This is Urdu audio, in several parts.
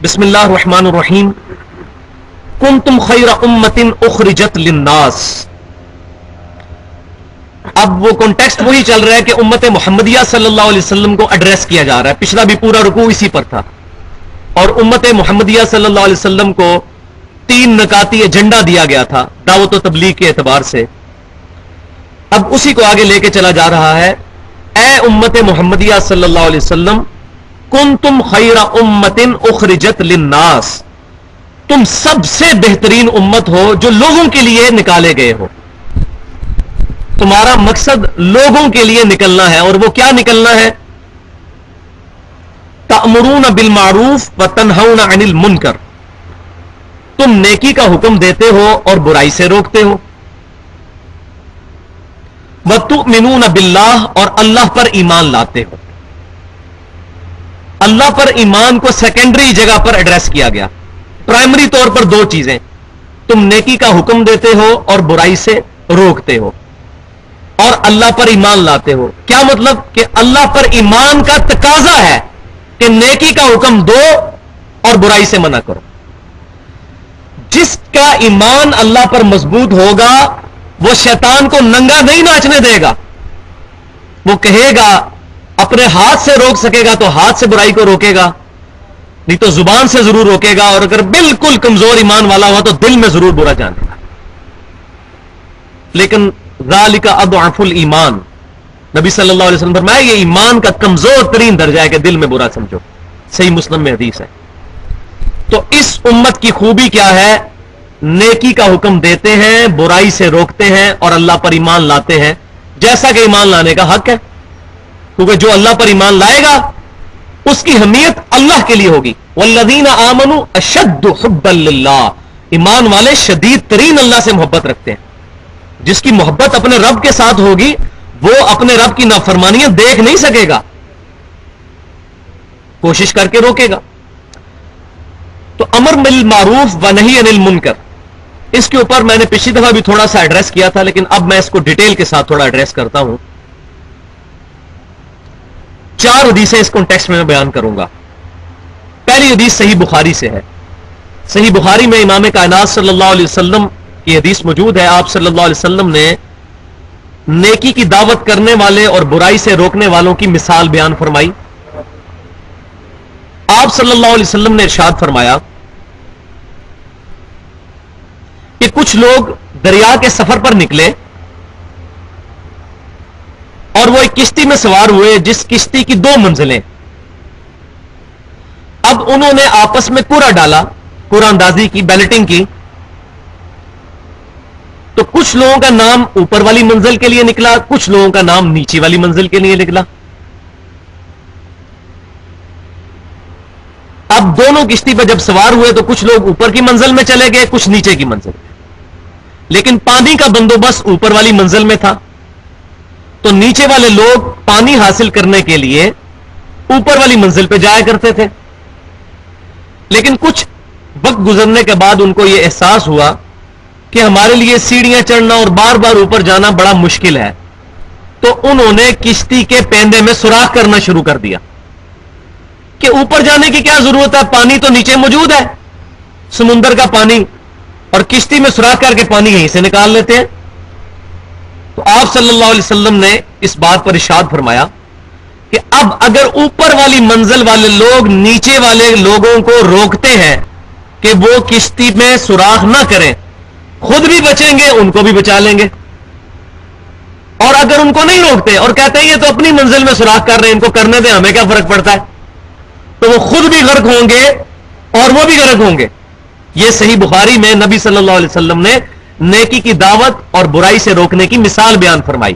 بسم اللہ الرحمن الرحیم کنتم خیر امت اخرجت للناس. اب وہ کانٹیکسٹ وہی چل رہا ہے کہ امت محمدیہ صلی اللہ علیہ وسلم کو ایڈریس کیا جا رہا ہے. پچھلا بھی پورا رکوع اسی پر تھا اور امت محمدیہ صلی اللہ علیہ وسلم کو 3 نکاتی ایجنڈا دیا گیا تھا دعوت و تبلیغ کے اعتبار سے. اب اسی کو آگے لے کے چلا جا رہا ہے. اے امت محمدیہ صلی اللہ علیہ وسلم کنتم خیر امت اخرجت للناس، تم سب سے بہترین امت ہو جو لوگوں کے لیے نکالے گئے ہو. تمہارا مقصد لوگوں کے لیے نکلنا ہے، اور وہ کیا نکلنا ہے؟ تأمرون بالمعروف وتنہون عن المنکر، تم نیکی کا حکم دیتے ہو اور برائی سے روکتے ہو. وتؤمنون باللہ، اور اللہ پر ایمان لاتے ہو. اللہ پر ایمان کو سیکنڈری جگہ پر ایڈریس کیا گیا. پرائمری طور پر 2 چیزیں، تم نیکی کا حکم دیتے ہو اور برائی سے روکتے ہو، اور اللہ پر ایمان لاتے ہو. کیا مطلب؟ کہ اللہ پر ایمان کا تقاضا ہے کہ نیکی کا حکم دو اور برائی سے منع کرو. جس کا ایمان اللہ پر مضبوط ہوگا وہ شیطان کو ننگا نہیں ناچنے دے گا. وہ کہے گا اپنے ہاتھ سے روک سکے گا تو ہاتھ سے برائی کو روکے گا، نہیں تو زبان سے ضرور روکے گا، اور اگر بالکل کمزور ایمان والا ہوا تو دل میں ضرور برا جانے گا. لیکن ذالک اضعف الایمان، نبی صلی اللہ علیہ وسلم فرمایا یہ ایمان کا کمزور ترین درجہ ہے کہ دل میں برا سمجھو. صحیح مسلم میں حدیث ہے. تو اس امت کی خوبی کیا ہے؟ نیکی کا حکم دیتے ہیں، برائی سے روکتے ہیں اور اللہ پر ایمان لاتے ہیں، جیسا کہ ایمان لانے کا حق ہے. کیونکہ جو اللہ پر ایمان لائے گا اس کی اہمیت اللہ کے لیے ہوگی. والذین آمنوا اشد حبا للہ، ایمان والے شدید ترین اللہ سے محبت رکھتے ہیں. جس کی محبت اپنے رب کے ساتھ ہوگی وہ اپنے رب کی نافرمانیاں دیکھ نہیں سکے گا، کوشش کر کے روکے گا. تو امر بالمعروف و نہی عن المنکر، اس کے اوپر میں نے پچھلی دفعہ بھی تھوڑا سا ایڈریس کیا تھا، لیکن اب میں اس کو ڈیٹیل کے ساتھ تھوڑا ایڈریس کرتا ہوں. 4 حدیثیں اس کانٹیکسٹ میں بیان کروں گا. پہلی حدیث صحیح بخاری سے ہے. صحیح بخاری میں امام کائنات صلی اللہ علیہ وسلم کی حدیث موجود ہے. آپ صلی اللہ علیہ وسلم نے نیکی کی دعوت کرنے والے اور برائی سے روکنے والوں کی مثال بیان فرمائی. آپ صلی اللہ علیہ وسلم نے ارشاد فرمایا کہ کچھ لوگ دریا کے سفر پر نکلے اور وہ ایک کشتی میں سوار ہوئے جس کشتی کی 2 منزلیں. اب انہوں نے آپس میں کوڑا ڈالا، کوڑا اندازی کی، بیلٹنگ کی. تو کچھ لوگوں کا نام اوپر والی منزل کے لیے نکلا، کچھ لوگوں کا نام نیچے والی منزل کے لیے نکلا. اب دونوں کشتی پہ جب سوار ہوئے تو کچھ لوگ اوپر کی منزل میں چلے گئے، کچھ نیچے کی منزل میں. لیکن پانی کا بندوبست اوپر والی منزل میں تھا، تو نیچے والے لوگ پانی حاصل کرنے کے لیے اوپر والی منزل پہ جایا کرتے تھے. لیکن کچھ وقت گزرنے کے بعد ان کو یہ احساس ہوا کہ ہمارے لیے سیڑھیاں چڑھنا اور بار بار اوپر جانا بڑا مشکل ہے. تو انہوں نے کشتی کے پیندے میں سوراخ کرنا شروع کر دیا کہ اوپر جانے کی کیا ضرورت ہے، پانی تو نیچے موجود ہے، سمندر کا پانی، اور کشتی میں سوراخ کر کے پانی یہیں سے نکال لیتے ہیں. تو آپ صلی اللہ علیہ وسلم نے اس بات پر ارشاد فرمایا کہ اب اگر اوپر والی منزل والے لوگ نیچے والے لوگوں کو روکتے ہیں کہ وہ کشتی میں سوراخ نہ کریں، خود بھی بچیں گے، ان کو بھی بچا لیں گے. اور اگر ان کو نہیں روکتے اور کہتے ہیں یہ تو اپنی منزل میں سوراخ کر رہے ہیں، ان کو کرنے دیں، ہمیں کیا فرق پڑتا ہے، تو وہ خود بھی غرق ہوں گے اور وہ بھی غرق ہوں گے. یہ صحیح بخاری میں نبی صلی اللہ علیہ وسلم نے نیکی کی دعوت اور برائی سے روکنے کی مثال بیان فرمائی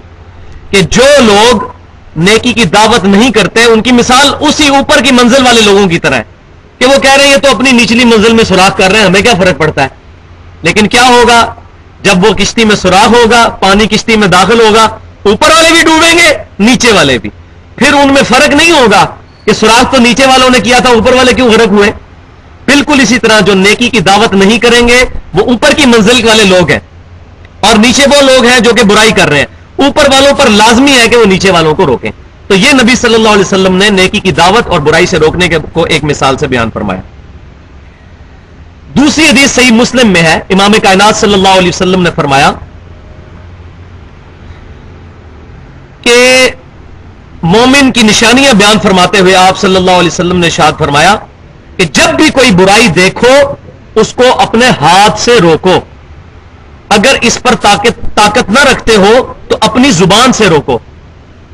کہ جو لوگ نیکی کی دعوت نہیں کرتے ان کی مثال اسی اوپر کی منزل والے لوگوں کی طرح ہے کہ وہ کہہ رہے ہیں یہ تو اپنی نچلی منزل میں سوراخ کر رہے ہیں، ہمیں کیا فرق پڑتا ہے. لیکن کیا ہوگا جب وہ کشتی میں سوراخ ہوگا، پانی کشتی میں داخل ہوگا، اوپر والے بھی ڈوبیں گے، نیچے والے بھی. پھر ان میں فرق نہیں ہوگا کہ سوراخ تو نیچے والوں نے کیا تھا، اوپر والے کیوں غرق ہوئے. بالکل اسی طرح جو نیکی کی دعوت نہیں کریں گے وہ اوپر کی منزل والے لوگ ہیں، اور نیچے وہ لوگ ہیں جو کہ برائی کر رہے ہیں. اوپر والوں پر لازمی ہے کہ وہ نیچے والوں کو روکیں. تو یہ نبی صلی اللہ علیہ وسلم نے نیکی کی دعوت اور برائی سے روکنے کو ایک مثال سے بیان فرمایا. دوسری حدیث صحیح مسلم میں ہے، امام کائنات صلی اللہ علیہ وسلم نے فرمایا کہ مومن کی نشانیاں بیان فرماتے ہوئے آپ صلی اللہ علیہ وسلم نے ارشاد فرمایا کہ جب بھی کوئی برائی دیکھو اس کو اپنے ہاتھ سے روکو، اگر اس پر طاقت نہ رکھتے ہو تو اپنی زبان سے روکو،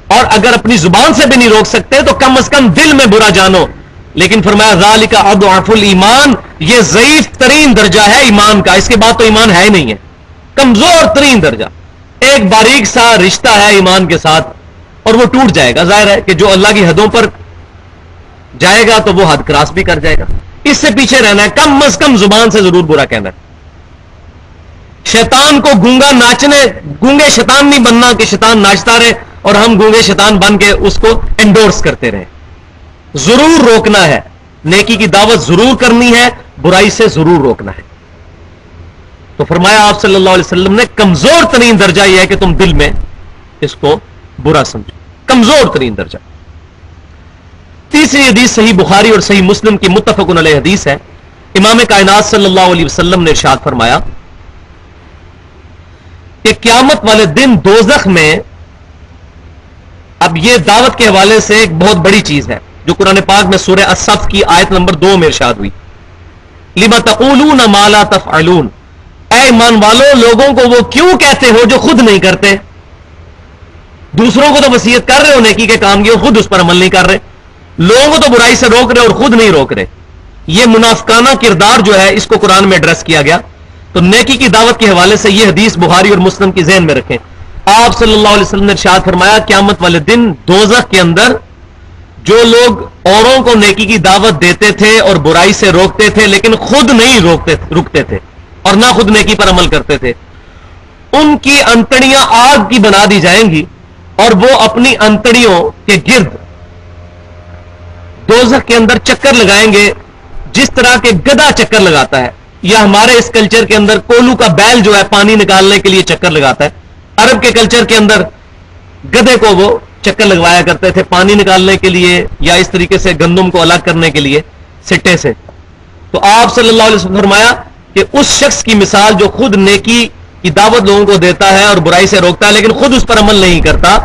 اور اگر اپنی زبان سے بھی نہیں روک سکتے تو کم از کم دل میں برا جانو، لیکن فرمایا ذالک اضعف الایمان، یہ ضعیف ترین درجہ ہے ایمان کا، اس کے بعد تو ایمان ہے ہی نہیں ہے، کمزور ترین درجہ، ایک باریک سا رشتہ ہے ایمان کے ساتھ اور وہ ٹوٹ جائے گا، ظاہر ہے کہ جو اللہ کی حدوں پر جائے گا تو وہ حد کراس بھی کر جائے گا، اس سے پیچھے رہنا ہے، کم از کم زبان سے ضرور برا کہنا ہے۔ شیطان کو گونگا ناچنے، گونگے شیطان نہیں بننا کہ شیطان ناچتا رہے اور ہم گونگے شیطان بن کے اس کو انڈورس کرتے رہے، ضرور روکنا ہے، نیکی کی دعوت ضرور کرنی ہے، برائی سے ضرور روکنا ہے۔ تو فرمایا آپ صلی اللہ علیہ وسلم نے کمزور ترین درجہ یہ ہے کہ تم دل میں اس کو برا سمجھو، کمزور ترین درجہ۔ تیسری حدیث صحیح بخاری اور صحیح مسلم کی متفق علیہ حدیث ہے، امام کائنات صلی اللہ علیہ وسلم نے ارشاد فرمایا کہ قیامت والے دن دوزخ میں، اب یہ دعوت کے حوالے سے ایک بہت بڑی چیز ہے جو قرآن پاک میں سورہ الصف کی آیت نمبر 2 میں ارشاد ہوئی، لما تقولون ما لا تفعلون، اے ایمان والو لوگوں کو وہ کیوں کہتے ہو جو خود نہیں کرتے، دوسروں کو تو وصیت کر رہے ہو نیکی کے کام کی، خود اس پر عمل نہیں کر رہے، لوگوں کو تو برائی سے روک رہے اور خود نہیں روک رہے۔ یہ منافقانہ کردار جو ہے اس کو قرآن میں ایڈریس کیا گیا، تو نیکی کی دعوت کے حوالے سے یہ حدیث بخاری اور مسلم کی ذہن میں رکھیں۔ آپ صلی اللہ علیہ وسلم نے ارشاد فرمایا قیامت والے دن دوزخ کے اندر جو لوگ اوروں کو نیکی کی دعوت دیتے تھے اور برائی سے روکتے تھے لیکن خود نہیں رکتے تھے اور نہ خود نیکی پر عمل کرتے تھے، ان کی انتڑیاں آگ کی بنا دی جائیں گی اور وہ اپنی انتڑیوں کے گرد دوزخ کے اندر چکر لگائیں گے جس طرح کے گدھا چکر لگاتا ہے، یا ہمارے اس کلچر کے اندر کولو کا بیل جو ہے پانی نکالنے کے لیے چکر لگاتا ہے، عرب کے کلچر کے اندر گدھے کو وہ چکر لگوایا کرتے تھے پانی نکالنے کے لیے یا اس طریقے سے گندم کو الگ کرنے کے لیے سٹے سے۔ تو آپ صلی اللہ علیہ وسلم نے فرمایا کہ اس شخص کی مثال جو خود نیکی کی دعوت لوگوں کو دیتا ہے اور برائی سے روکتا ہے لیکن خود اس پر عمل نہیں کرتا،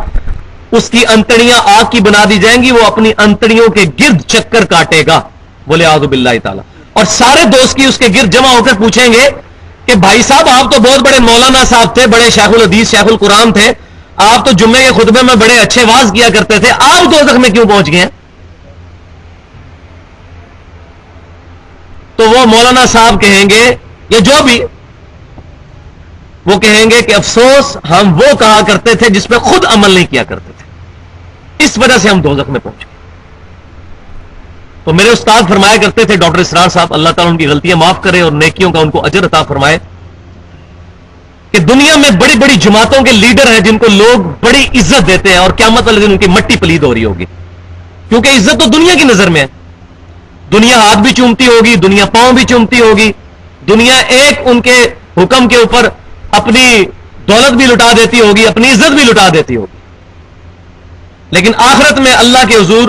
اس کی انتڑیاں آگ کی بنا دی جائیں گی، وہ اپنی انتڑیوں کے گرد چکر کاٹے گا، بولے اعوذ باللہ تعالی، اور سارے دوست کی اس کے گرد جمع ہو کر پوچھیں گے کہ بھائی صاحب آپ تو بہت بڑے مولانا صاحب تھے، بڑے شیخ الحدیث شیخ القرآن تھے، آپ تو جمعے کے خطبے میں بڑے اچھے واز کیا کرتے تھے، آپ دوزخ میں کیوں پہنچ گئے ہیں؟ تو وہ مولانا صاحب کہیں گے یا جو بھی، وہ کہیں گے کہ افسوس ہم وہ کہا کرتے تھے جس پہ خود عمل نہیں کیا کرتے تھے، اس وجہ سے ہم دوزخ میں پہنچ گئے۔ تو میرے استاد فرمایا کرتے تھے ڈاکٹر اسرار صاحب، اللہ تعالیٰ ان کی غلطیاں معاف کرے اور نیکیوں کا ان کو اجر عطا فرمائے، کہ دنیا میں بڑی بڑی جماعتوں کے لیڈر ہیں جن کو لوگ بڑی عزت دیتے ہیں اور قیامت والے دن ان کی مٹی پلید ہو رہی ہوگی، کیونکہ عزت تو دنیا کی نظر میں ہے، دنیا ہاتھ بھی چومتی ہوگی، دنیا پاؤں بھی چومتی ہوگی، دنیا ایک ان کے حکم کے اوپر اپنی دولت بھی لٹا دیتی ہوگی، اپنی عزت بھی لٹا دیتی ہوگی، لیکن آخرت میں اللہ کے حضور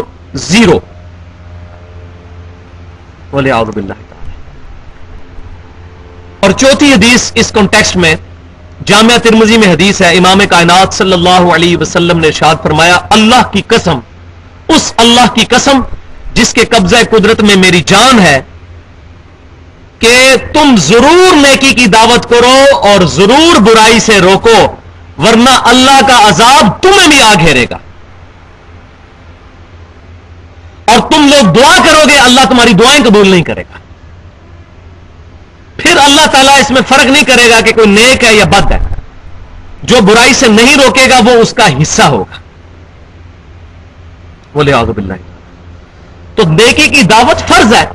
زیرو، بولے اعوذ باللہ۔ اور چوتھی حدیث اس کانٹیکسٹ میں جامعہ ترمذی میں حدیث ہے، امام کائنات صلی اللہ علیہ وسلم نے ارشاد فرمایا اللہ کی قسم، اس اللہ کی قسم جس کے قبضہ قدرت میں میری جان ہے، کہ تم ضرور نیکی کی دعوت کرو اور ضرور برائی سے روکو، ورنہ اللہ کا عذاب تمہیں بھی آ گھیرے گا، اور تم لوگ دعا کرو گے اللہ تمہاری دعائیں قبول نہیں کرے گا، پھر اللہ تعالیٰ اس میں فرق نہیں کرے گا کہ کوئی نیک ہے یا بد ہے، جو برائی سے نہیں روکے گا وہ اس کا حصہ ہوگا، بولے اعوذ باللہ۔ تو نیکی کی دعوت فرض ہے،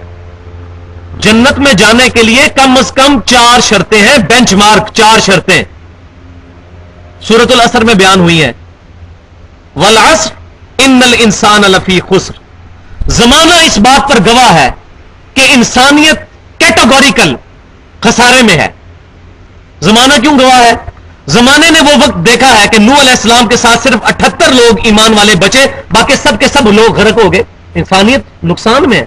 جنت میں جانے کے لیے کم از کم 4 شرطیں ہیں، بینچ مارک 4 شرطیں سورۃ العصر میں بیان ہوئی ہیں، والعصر ان الانسان لفی خسر، زمانہ اس بات پر گواہ ہے کہ انسانیت کیٹیگوریکل خسارے میں ہے۔ زمانہ کیوں گواہ ہے؟ زمانے نے وہ وقت دیکھا ہے کہ نوح علیہ السلام کے ساتھ صرف 78 لوگ ایمان والے بچے، باقی سب کے سب لوگ غرق ہو گئے، انسانیت نقصان میں ہے۔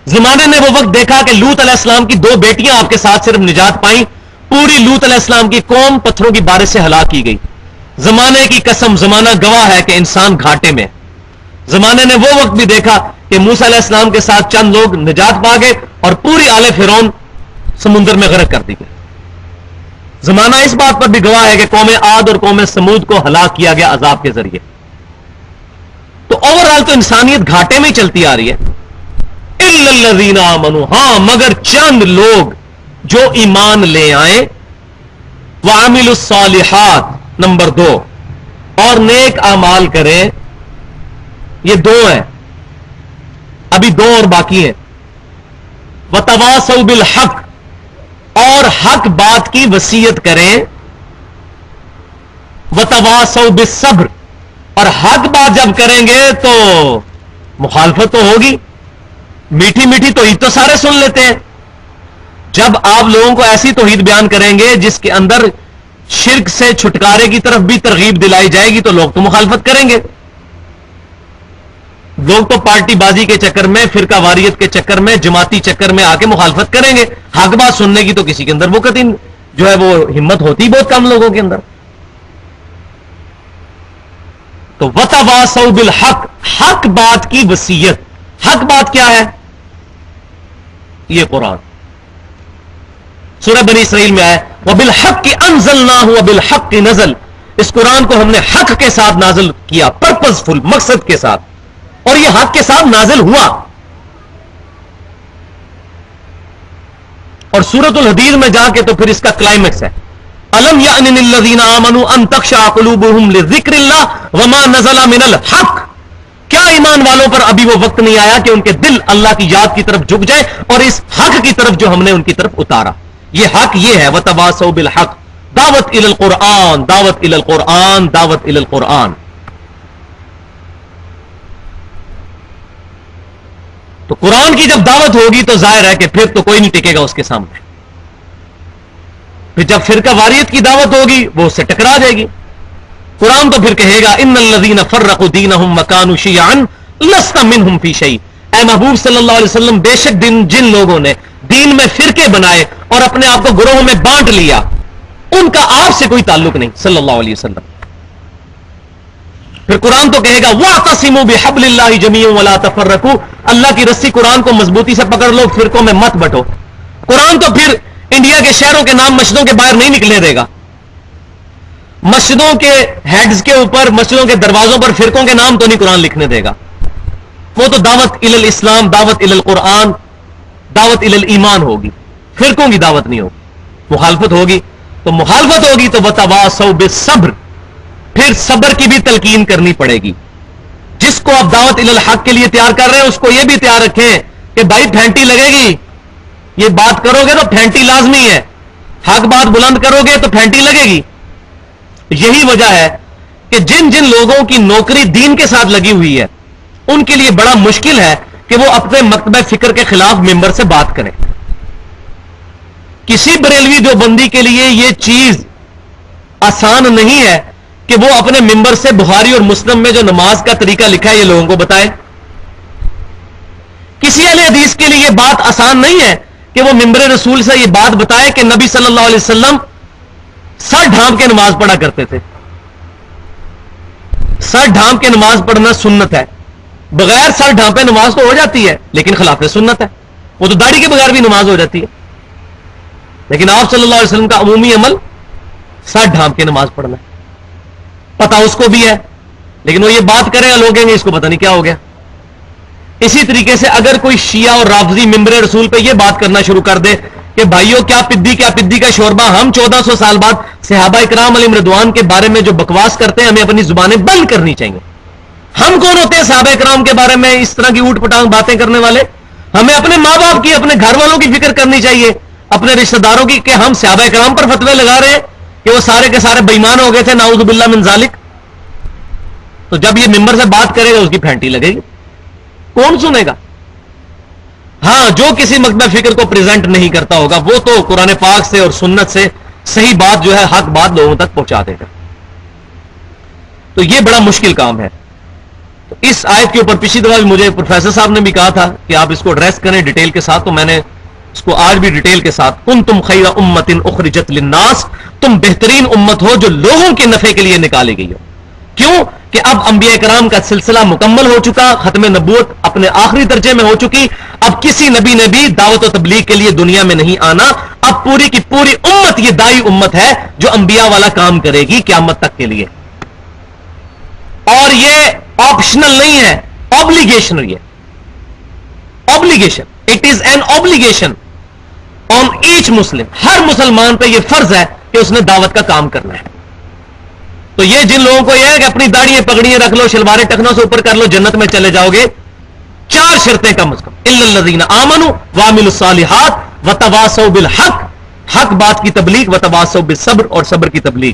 زمانے نے وہ وقت دیکھا کہ لوط علیہ السلام کی 2 بیٹیاں آپ کے ساتھ صرف نجات پائیں، پوری لوط علیہ السلام کی قوم پتھروں کی بارش سے ہلاک کی گئی. زمانے کی قسم، زمانہ گواہ ہے کہ انسان گھاٹے میں. زمانے نے وہ وقت بھی دیکھا کہ موسیٰ علیہ السلام کے ساتھ چند لوگ نجات پا گئے اور پوری آل فرعون سمندر میں غرق کر دی گئی. زمانہ اس بات پر بھی گواہ ہے کہ قوم عاد اور قوم سمود کو ہلاک کیا گیا عذاب کے ذریعے. تو اوورآل تو انسانیت گھاٹے میں ہی چلتی آ رہی ہے. الا الذین آمنوا، ہاں مگر چند لوگ جو ایمان لے آئیں، وعملوا الصالحات نمبر 2، اور نیک اعمال کریں. یہ 2 ہیں، ابھی 2 اور باقی ہیں. وتواصوا بالحق، اور حق بات کی وصیت کریں. وتواصوا بالصبر، اور حق بات جب کریں گے تو مخالفت تو ہوگی. میٹھی میٹھی توحید تو سارے سن لیتے ہیں. جب آپ لوگوں کو ایسی توحید بیان کریں گے جس کے اندر شرک سے چھٹکارے کی طرف بھی ترغیب دلائی جائے گی تو لوگ تو مخالفت کریں گے. لوگ تو پارٹی بازی کے چکر میں، فرقہ واریت کے چکر میں، جماعتی چکر میں آ کے مخالفت کریں گے. حق بات سننے کی تو کسی کے اندر وہ قطعی جو ہے وہ ہمت ہوتی بہت کم لوگوں کے اندر. تو وتواصوا بالحق، حق بات کی وصیت. حق بات کیا ہے؟ یہ قرآن سورہ بنی اسرائیل میں آیا وَبِالْحَقِّ أَنزَلْنَاهُ وَبِالْحَقِّ نَزَلَ. اس قرآن کو ہم نے حق کے ساتھ نازل کیا، پرپزفل، مقصد کے ساتھ، اور یہ حق کے ساتھ نازل ہوا. اور سورۃ الحدید میں جا کے تو پھر اس کا کلائمیکس ہے أَلَمْ يَأْنِ لِلَّذِينَ آمَنُوا أَن تَخْشَعَ قُلُوبُهُمْ لِذِكْرِ اللَّهِ وَمَا نَزَلَ مِنَ الْحَقِّ. کیا ایمان والوں پر ابھی وہ وقت نہیں آیا کہ ان کے دل اللہ کی یاد کی طرف جھک جائے اور اس حق کی طرف جو ہم نے ان کی طرف اتارا. یہ حق یہ ہے وتواصوا بالحق. دعوت الی القرآن، دعوت الی القرآن، دعوت الی القرآن. تو قرآن کی جب دعوت ہوگی تو ظاہر ہے کہ پھر تو کوئی نہیں ٹکے گا اس کے سامنے. پھر جب فرقہ واریت کی دعوت ہوگی وہ اس سے ٹکرا جائے گی. قرآن تو پھر کہے گا ان الذین فرقوا دینہم وکانوا شیعا لست منہم فی شیء. اے محبوب صلی اللہ علیہ وسلم، بے شک جن لوگوں نے دین میں فرقے بنائے اور اپنے آپ کو گروہوں میں بانٹ لیا، ان کا آپ سے کوئی تعلق نہیں صلی اللہ علیہ وسلم. پھر قرآن تو کہے گا وَاعْتَصِمُوا بِحَبْلِ اللَّهِ جَمِيعًا وَلَا تَفَرَّقُوا. اللہ کی رسی قرآن کو مضبوطی سے پکڑ لو، فرقوں میں مت بٹو. قرآن تو پھر انڈیا کے شہروں کے نام مسجدوں کے باہر نہیں نکلنے دے گا. مسجدوں کے ہیڈز کے اوپر، مسجدوں کے دروازوں پر فرقوں کے نام تو نہیں قرآن لکھنے دے گا. وہ تو دعوت الی الاسلام، دعوت الی القرآن، دعوت الی الایمان ہوگی. فرقوں کی دعوت نہیں ہوگی. مخالفت ہوگی تو مخالفت ہوگی تو وتواصوا بالصبر. پھر صبر کی بھی تلقین کرنی پڑے گی. جس کو آپ دعوت الی الحق کے لیے تیار کر رہے ہیں اس کو یہ بھی تیار رکھیں کہ بھائی پھینٹی لگے گی. یہ بات کرو گے تو پھینٹی لازمی ہے. حق بات بلند کرو گے تو پھینٹی لگے گی. یہی وجہ ہے کہ جن جن لوگوں کی نوکری دین کے ساتھ لگی ہوئی ہے ان کے لیے بڑا مشکل ہے کہ وہ اپنے مکتبہ فکر کے خلاف ممبر سے بات کریں. کسی بریلوی دیوبندی کے لیے یہ چیز آسان نہیں ہے کہ وہ اپنے ممبر سے بخاری اور مسلم میں جو نماز کا طریقہ لکھا ہے یہ لوگوں کو بتائے. کسی اہل حدیث کے لیے یہ بات آسان نہیں ہے کہ وہ ممبر رسول سے یہ بات بتائے کہ نبی صلی اللہ علیہ وسلم سر ڈھانپ کے نماز پڑھا کرتے تھے. سر ڈھانپ کے نماز پڑھنا سنت ہے. بغیر سر ڈھانپے نماز تو ہو جاتی ہے لیکن خلاف سنت ہے. وہ تو داڑھی کے بغیر بھی نماز ہو جاتی ہے. لیکن آپ صلی اللہ علیہ وسلم کا عمومی عمل سر ڈھانپ کے نماز پڑھنا ہے. پتہ اس کو بھی ہے لیکن وہ یہ بات کرے گا لوگ کہیں گے اس کو پتہ نہیں کیا ہو گیا. اسی طریقے سے اگر کوئی شیعہ اور رافضی ممبر رسول پہ یہ بات کرنا شروع کر دے کہ بھائیو کیا پدی کا شوربہ، ہم 1400 سال بعد صحابہ اکرام علیہم رضوان کے بارے میں جو بکواس کرتے ہیں ہمیں اپنی زبانیں بند کرنی چاہیے. ہم کون ہوتے ہیں صحابہ اکرام کے بارے میں اس طرح کی اوٹ پٹانگ باتیں کرنے والے؟ ہمیں اپنے ماں باپ کی، اپنے گھر والوں کی فکر کرنی چاہیے، اپنے رشتہ داروں کی، کہ ہم صحابہ اکرام پر فتوے لگا رہے ہیں کہ وہ سارے کے سارے بےمان ہو گئے تھے، نعوذ باللہ من ذالک. تو جب یہ ممبر سے بات کرے گا اس کی پھینٹی لگے گی. کون سنے گا؟ ہاں جو کسی مکتبہ فکر کو پریزنٹ نہیں کرتا ہوگا وہ تو قرآن پاک سے اور سنت سے صحیح بات جو ہے، حق بات لوگوں تک پہنچا دے گا. تو یہ بڑا مشکل کام ہے. تو اس آیت کے اوپر پچھلی دفعہ بھی مجھے پروفیسر صاحب نے بھی کہا تھا کہ آپ اس کو ایڈریس کریں ڈیٹیل کے ساتھ، تو میں نے اس کو آج بھی ڈیٹیل کے ساتھ، کنتم خیر امت اخرجت للناس، تم بہترین امت ہو جو لوگوں کے نفع کے لیے نکالی گئی ہو. کیوں کہ اب انبیاء کرام کا سلسلہ مکمل ہو چکا، ختم نبوت اپنے آخری درجے میں ہو چکی، اب کسی نبی نے بھی دعوت و تبلیغ کے لیے دنیا میں نہیں آنا، اب پوری کی پوری امت یہ دائی امت ہے جو انبیاء والا کام کرے گی قیامت تک کے لیے. اور یہ آپشنل نہیں ہے، obligation. یہ obligation, it is an obligation on each Muslim. ہر مسلمان پہ یہ فرض ہے کہ اس نے دعوت کا کام کرنا ہے. تو یہ جن لوگوں کو یہ ہے کہ اپنی داڑھیاں پگڑیاں رکھ لو، شلواریں ٹخنوں سے اوپر کر لو، جنت میں چلے جاؤ گے، 4 شرطیں کم از کم، الا الذین آمنوا وعملوا الصالحات وتواصوا بالحق، حق بات کی تبلیغ، وتواصوا بالصبر، اور صبر کی تبلیغ.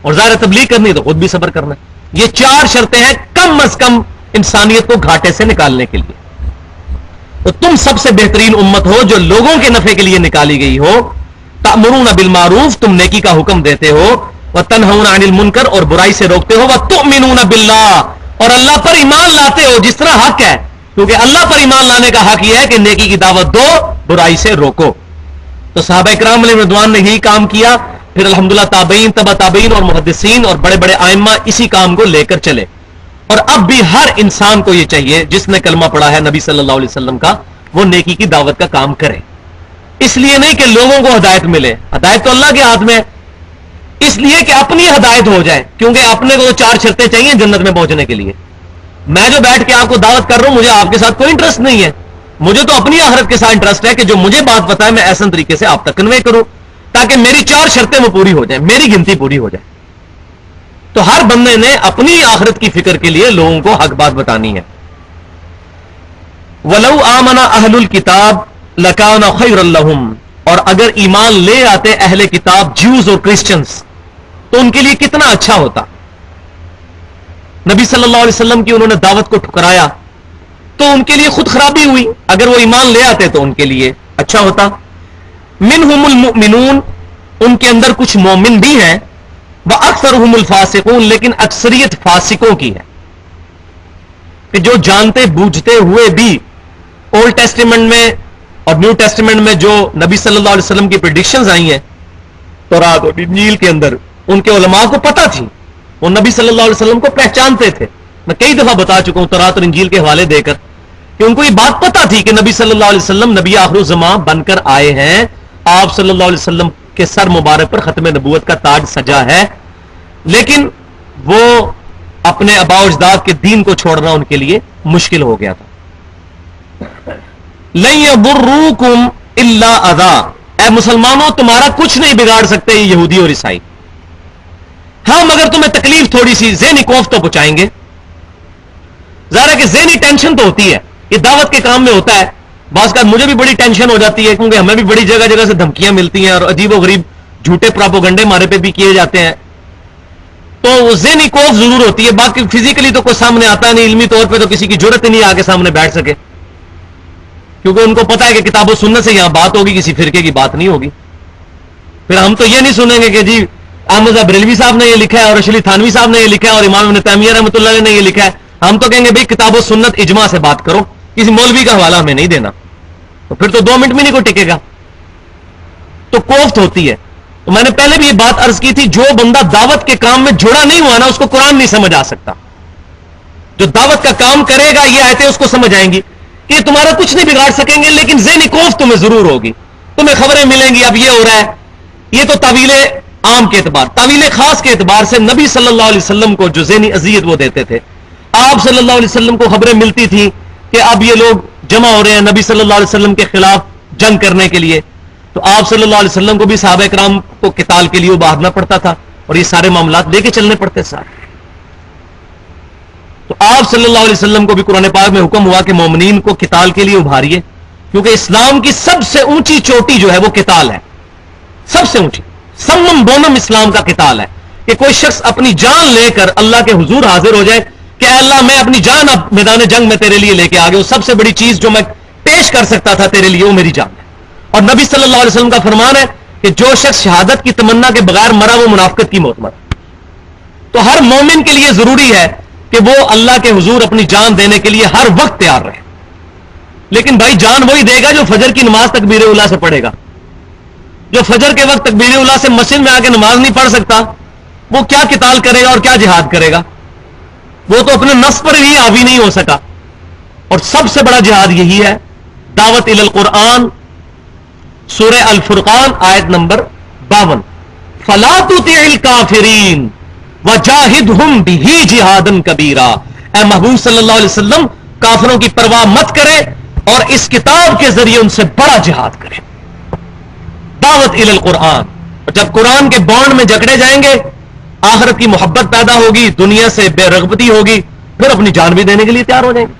اور ظاہر تبلیغ کرنی ہے تو خود بھی صبر کرنا ہے. یہ 4 شرطیں ہیں کم از کم انسانیت کو گھاٹے سے نکالنے کے لیے. تو تم سب سے بہترین امت ہو جو لوگوں کے نفع کے لیے نکالی گئی ہو. تأمرون بالمعروف، تم نیکی کا حکم دیتے ہو، وتنہون عن المنکر، اور برائی سے روکتے ہو، وتؤمنون باللہ، اور اللہ پر ایمان لاتے ہو جس طرح حق ہے، کیونکہ اللہ پر ایمان لانے کا حق یہ ہے کہ نیکی کی دعوت دو، برائی سے روکو. تو صحابہ کرام علیہ رضوان نے یہی کام کیا، پھر الحمدللہ تابعین، تبع تابعین اور محدثین اور بڑے بڑے ائمہ اسی کام کو لے کر چلے. اور اب بھی ہر انسان کو یہ چاہیے جس نے کلمہ پڑھا ہے نبی صلی اللہ علیہ وسلم کا، وہ نیکی کی دعوت کا کام کرے. اس لیے نہیں کہ لوگوں کو ہدایت ملے، ہدایت تو اللہ کے ہاتھ میں ہے، اس لیے کہ اپنی ہدایت ہو جائے، کیونکہ اپنے کو تو 4 شرطیں چاہیے جنت میں پہنچنے کے لیے. میں جو بیٹھ کے آپ کو دعوت کر رہا ہوں، مجھے آپ کے ساتھ کوئی انٹرسٹ نہیں ہے، مجھے تو اپنی آخرت کے ساتھ انٹرسٹ ہے کہ جو مجھے بات پتا ہے میں ایسا طریقے سے آپ تک کنوے کروں تاکہ میری 4 شرطیں وہ پوری ہو جائیں، میری گنتی پوری ہو جائے. تو ہر بندے نے اپنی آخرت کی فکر کے لیے لوگوں کو حق بات بتانی ہے. وَلَوْ آمَنَ أَهْلُ الْكِتَابِ لَكَانَ خَيْرًا لَهُمْ، اور اگر ایمان لے آتے اہل کتاب، جیوز اور کرسچنز، تو ان کے لیے کتنا اچھا ہوتا. نبی صلی اللہ علیہ وسلم کی انہوں نے دعوت کو ٹھکرایا تو ان کے لیے خود خرابی ہوئی. اگر وہ ایمان لے آتے تو ان کے لیے اچھا ہوتا. منہم المؤمنون، ان کے اندر کچھ مومن بھی ہیں، وَأَكْثَرُهُمُ الْفَاسِقُونَ، لیکن اکثریت فاسقوں کی ہے، کہ جو جانتے بوجھتے ہوئے بھی اولڈ ٹیسٹیمنٹ میں اور نیو ٹیسٹیمنٹ میں جو نبی صلی اللہ علیہ وسلم کی پریڈکشنز آئی ہیں تورات اور انجیل کے اندر، ان کے علماء کو پتہ تھی، وہ نبی صلی اللہ علیہ وسلم کو پہچانتے تھے. میں کئی دفعہ بتا چکا ہوں تورات اور انجیل کے حوالے دے کر کہ ان کو یہ بات پتہ تھی کہ نبی صلی اللہ علیہ وسلم نبی آخر الزمان بن کر آئے ہیں، آپ صلی اللہ علیہ وسلم کے سر مبارک پر ختم نبوت کا تاج سجا ہے، لیکن وہ اپنے آباء و اجداد کے دین کو چھوڑنا ان کے لیے مشکل ہو گیا تھا. لن یضروکم الا اذى، اے مسلمانوں تمہارا کچھ نہیں بگاڑ سکتے یہ یہودی اور عیسائی، ہاں مگر تمہیں تکلیف تھوڑی سی ذہنی کوف تو پہنچائیں گے. ظاہر ہے کہ ذہنی ٹینشن تو ہوتی ہے، یہ دعوت کے کام میں ہوتا ہے. بعض کا مجھے بھی بڑی ٹینشن ہو جاتی ہے کیونکہ ہمیں بھی بڑی جگہ جگہ سے دھمکیاں ملتی ہیں اور عجیب و غریب جھوٹے پراپوگنڈے ہمارے پہ بھی کیے جاتے ہیں، تو ذہنی کوف ضرور ہوتی ہے. باقی فزیکلی تو کوئی سامنے آتا نہیں، علمی طور پہ تو کسی کی ضرورت ہی نہیں آگے سامنے بیٹھ سکے، کیونکہ ان کو پتا ہے کہ کتاب و سنت سے یہاں بات ہوگی، کسی فرقے کی بات نہیں ہوگی. پھر ہم تو یہ نہیں سنیں گے کہ جی احمد بریلوی صاحب نے یہ لکھا ہے اور رشید تھانوی صاحب نے یہ لکھا ہے اور امام ابن تیمیہ رحمۃ اللہ علیہ نے یہ لکھا ہے. ہم تو کہیں گے بھائی کتاب و سنت اجماع سے بات کرو، کسی مولوی کا حوالہ ہمیں نہیں دینا. تو پھر تو 2 منٹ میں نہیں کوئی ٹکے گا. تو کوفت ہوتی ہے. تو میں نے پہلے بھی یہ بات عرض کی تھی، جو بندہ دعوت کے کام میں جڑا نہیں ہوا نا، اس کو قرآن نہیں سمجھ آ سکتا. جو دعوت کا کام کرے گا یہ آیتیں اس کو سمجھ آئیں گی کہ تمہارا کچھ نہیں بگاڑ سکیں گے، لیکن ذہنی کوفت تمہیں ضرور ہوگی. تمہیں خبریں ملیں گی اب یہ ہو رہا ہے. یہ تو تعویل عام کے اعتبار، تعویل خاص کے اعتبار سے نبی صلی اللہ علیہ وسلم کو جو ذہنی اذیت وہ دیتے تھے، آپ صلی اللہ علیہ وسلم کو خبریں ملتی تھی کہ اب یہ لوگ جمع ہو رہے ہیں نبی صلی اللہ علیہ وسلم کے خلاف جنگ کرنے کے لیے، تو آپ صلی اللہ علیہ وسلم کو بھی صحابہ کرام کو قتال کے لیے ابھارنا پڑتا تھا اور یہ سارے معاملات لے کے چلنے پڑتے سارے. تو آپ صلی اللہ علیہ وسلم کو بھی قرآن پاک میں حکم ہوا کہ مومنین کو قتال کے لیے ابھاریے، کیونکہ اسلام کی سب سے اونچی چوٹی جو ہے وہ قتال ہے. سب سے اونچی سمم بونم اسلام کا قتال ہے کہ کوئی شخص اپنی جان لے کر اللہ کے حضور حاضر ہو جائے کہ اے اللہ میں اپنی جان اب میدان جنگ میں تیرے لیے لے کے آ گیا، سب سے بڑی چیز جو میں پیش کر سکتا تھا تیرے لیے وہ میری جان ہے. اور نبی صلی اللہ علیہ وسلم کا فرمان ہے کہ جو شخص شہادت کی تمنا کے بغیر مرا وہ منافقت کی موت مرا. تو ہر مومن کے لیے ضروری ہے کہ وہ اللہ کے حضور اپنی جان دینے کے لیے ہر وقت تیار رہے. لیکن بھائی جان وہی دے گا جو فجر کی نماز تکبیر اولیٰ سے پڑھے گا. جو فجر کے وقت تکبیر اولیٰ سے مسجد میں آ کے نماز نہیں پڑھ سکتا, وہ کیا قتال کرے گا اور کیا جہاد کرے گا؟ وہ تو اپنے نفس پر ہی حاوی نہیں ہو سکا. اور سب سے بڑا جہاد یہی ہے. دعوت الی القرآن, سورہ الفرقان آیت نمبر 52, فلا تطع الکافرین وجاہدہم بہ جہادا کبیرا. اے محبوب صلی اللہ علیہ وسلم, کافروں کی پرواہ مت کرے اور اس کتاب کے ذریعے ان سے بڑا جہاد کرے. دعوت الی القرآن. جب قرآن کے بانڈ میں جکڑے جائیں گے, آخرت کی محبت پیدا ہوگی, دنیا سے بے رغبتی ہوگی, پھر اپنی جان بھی دینے کے لیے تیار ہو جائیں گے.